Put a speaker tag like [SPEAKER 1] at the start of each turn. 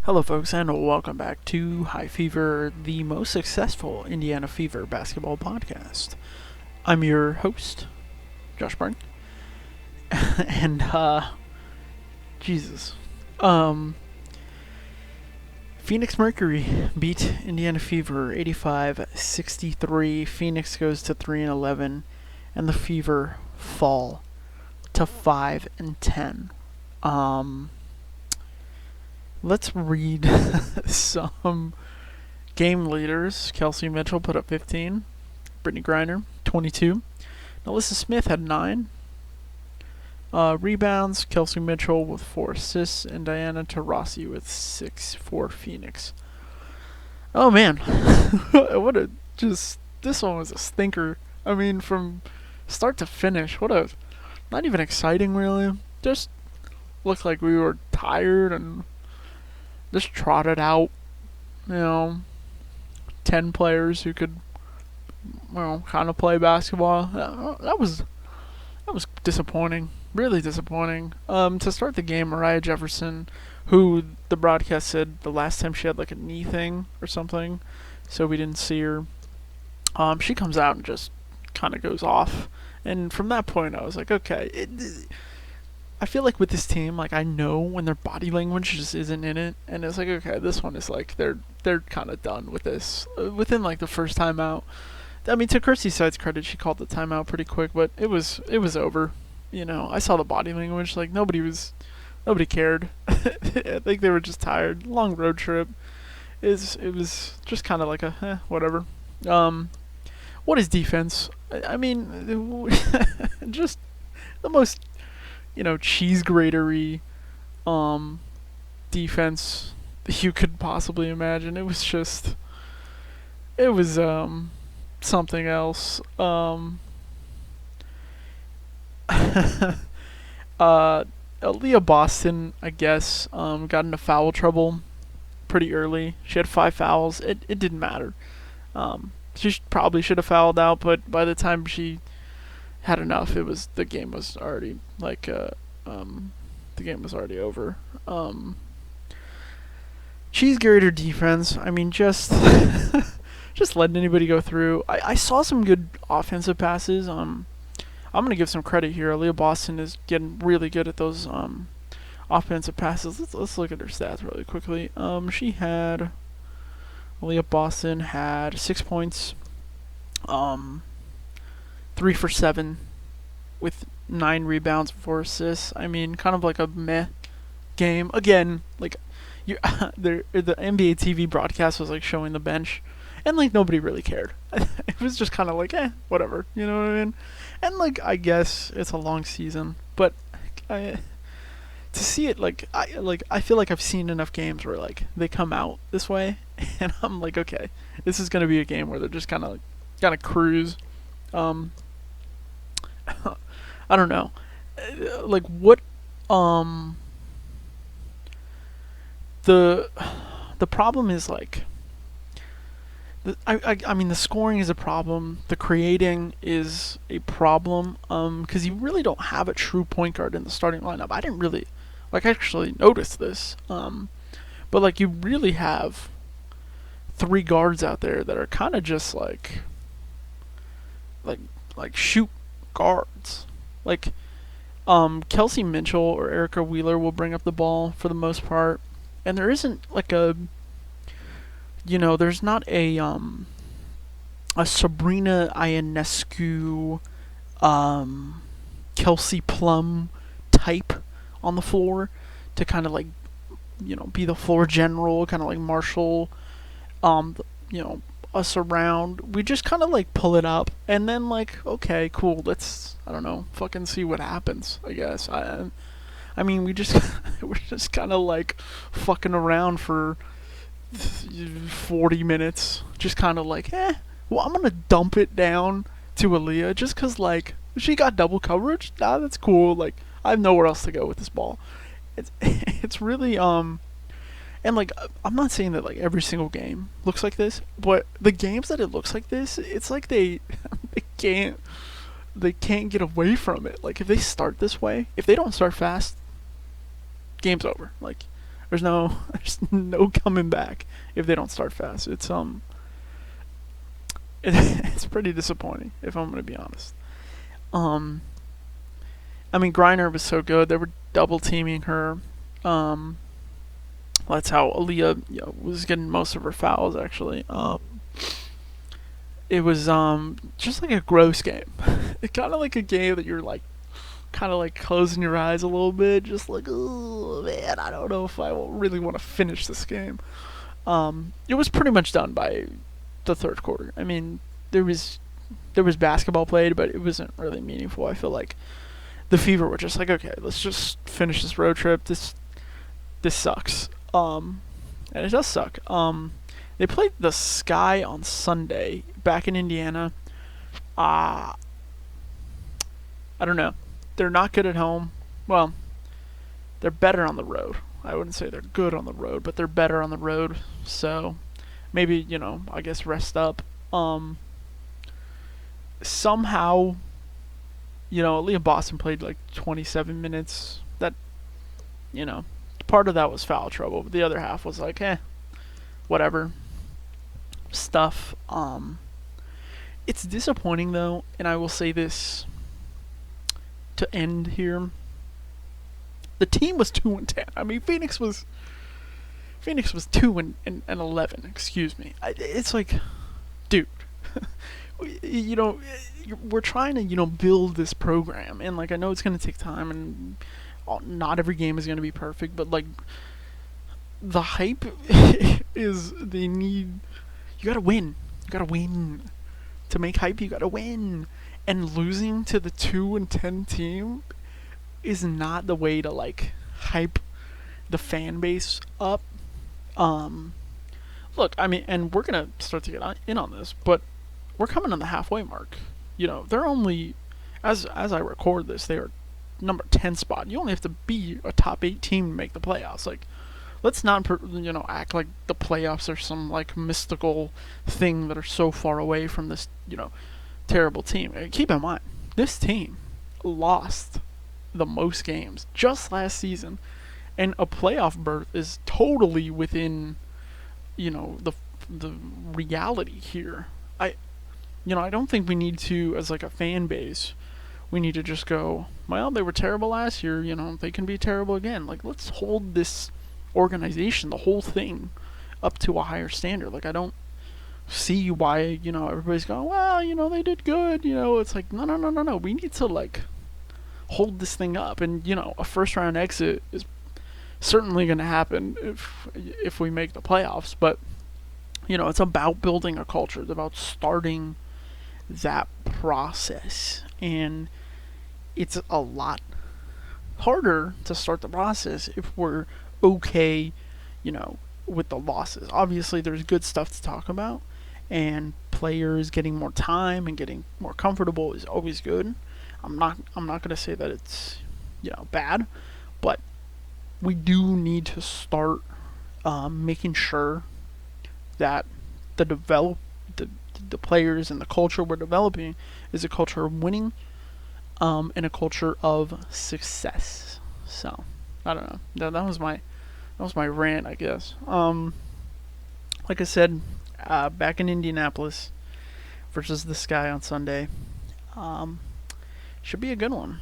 [SPEAKER 1] Hello, folks, and welcome back to High Fever, the most successful Indiana Fever basketball podcast. I'm your host, Josh Byrne, and Jesus, um, Phoenix Mercury beat Indiana Fever 85-63. Phoenix goes to 3-11, and the Fever fall to 5-10. Let's read some game leaders. Kelsey Mitchell put up 15. Brittany Griner, 22. Alyssa Smith had 9. Rebounds, Kelsey Mitchell with 4 assists, and Diana Taurasi with 6 for Phoenix. Oh man, this one was a stinker. I mean, from start to finish, not even exciting really. Just looked like we were tired and just trotted out, 10 players who could, kind of play basketball. That was disappointing, really disappointing. To start the game, Mariah Jefferson, who the broadcast said the last time she had like a knee thing or something, so we didn't see her. She comes out and just kind of goes off, and from that point, I was like, okay. I feel like with this team, like I know when their body language just isn't in it, and it's like, okay, this one is like they're kind of done with this within like the first time out. I mean, to Kirstie Side's credit, she called the timeout pretty quick, but it was over. I saw the body language, like nobody cared. I think they were just tired. Long road trip. It was just kind of like a whatever. What is defense? I mean, just the most cheese gratery defense you could possibly imagine. It was something else. Aaliyah Boston, I guess, got into foul trouble pretty early. She had 5 fouls. It didn't matter. She probably should have fouled out, but by the time she had enough, the game was already over. Cheese grater defense. I mean, just just letting anybody go through. I saw some good offensive passes. I'm gonna give some credit here. Aaliyah Boston is getting really good at those offensive passes. Let's look at her stats really quickly. Aaliyah Boston had 6 points. 3 for 7 with 9 rebounds, 4 assists. I mean, kind of like a meh game. Again, like the NBA TV broadcast was like showing the bench, and like nobody really cared. It was just kind of like, whatever. You know what I mean? And like, I guess it's a long season, but to see it I feel like I've seen enough games where like they come out this way, and I'm like, okay, this is gonna be a game where they're just kind of cruise. I don't know. Like what the problem is like I mean the scoring is a problem, the creating is a problem, cuz you really don't have a true point guard in the starting lineup. I didn't really actually notice this. But like you really have 3 guards out there that are kind of just like shoot guards. Like Kelsey Mitchell or Erica Wheeler will bring up the ball for the most part, and there isn't like there's not a Sabrina Ionescu, Kelsey Plum type on the floor to kind of like be the floor general, kind of like Marshall, us around. We just kind of like pull it up, and then like, okay, cool, let's, I don't know, fucking see what happens, I guess. I mean, we're just kind of like fucking around for 40 minutes, just kind of like, well, I'm gonna dump it down to Aaliyah just cause like she got double coverage. That's cool. Like I have nowhere else to go with this ball. It's really and like I'm not saying that like every single game looks like this, but the games that it looks like this, it's like they can't get away from it. Like if they start this way, if they don't start fast, game's over. Like There's no there's no coming back if they don't start fast. It's pretty disappointing if I'm gonna be honest. Um, I mean Griner was so good. They were double teaming her. Um, that's how Aaliyah was getting most of her fouls actually. It was just like a gross game. It kind of like a game that you're like kind of like closing your eyes a little bit, just like, oh man, I don't know if I will really want to finish this game. It was pretty much done by the third quarter. I mean, there was basketball played, but it wasn't really meaningful. I feel like the Fever were just like, okay, let's just finish this road trip. This sucks. And it does suck. They played the Sky on Sunday back in Indiana. I don't know. They're not good at home. Well, they're better on the road. I wouldn't say they're good on the road, but they're better on the road. So maybe I guess rest up. Somehow, Liam Boston played like 27 minutes. That part of that was foul trouble, but the other half was like, whatever stuff. It's disappointing though, and I will say this to end here. The team was 2-10. I mean, Phoenix was 2-11. Excuse me. It's like, dude, we're trying to build this program, and like I know it's gonna take time, and not every game is gonna be perfect, but like the hype is they need. You gotta win. You gotta win to make hype. You gotta win, and losing to the 2-10 team is not the way to like hype the fan base up. Look, I mean, and we're gonna start to get in on this, but we're coming on the halfway mark. They're only, as I record this, they are number 10 spot. You only have to be a top 8 team to make the playoffs. Like, let's not act like the playoffs are some like mystical thing that are so far away from this terrible team. Keep in mind, this team lost the most games just last season, and a playoff berth is totally within the reality here. I don't think we need to, as like a fan base, we need to just go, well, they were terrible last year, they can be terrible again. Like, let's hold this organization, the whole thing, up to a higher standard. Like, I don't see why, everybody's going, well, they did good, it's like, no. We need to, like, hold this thing up. And, a first round exit is certainly going to happen if we make the playoffs. But, it's about building a culture. It's about starting that process. And it's a lot harder to start the process if we're okay, with the losses. Obviously, there's good stuff to talk about, and players getting more time and getting more comfortable is always good. I'm not gonna say that it's bad, but we do need to start making sure that the players and the culture we're developing is a culture of winning, and a culture of success. So I don't know. That was my rant, I guess. Like I said, back in Indianapolis versus the Sky on Sunday. Should be a good one.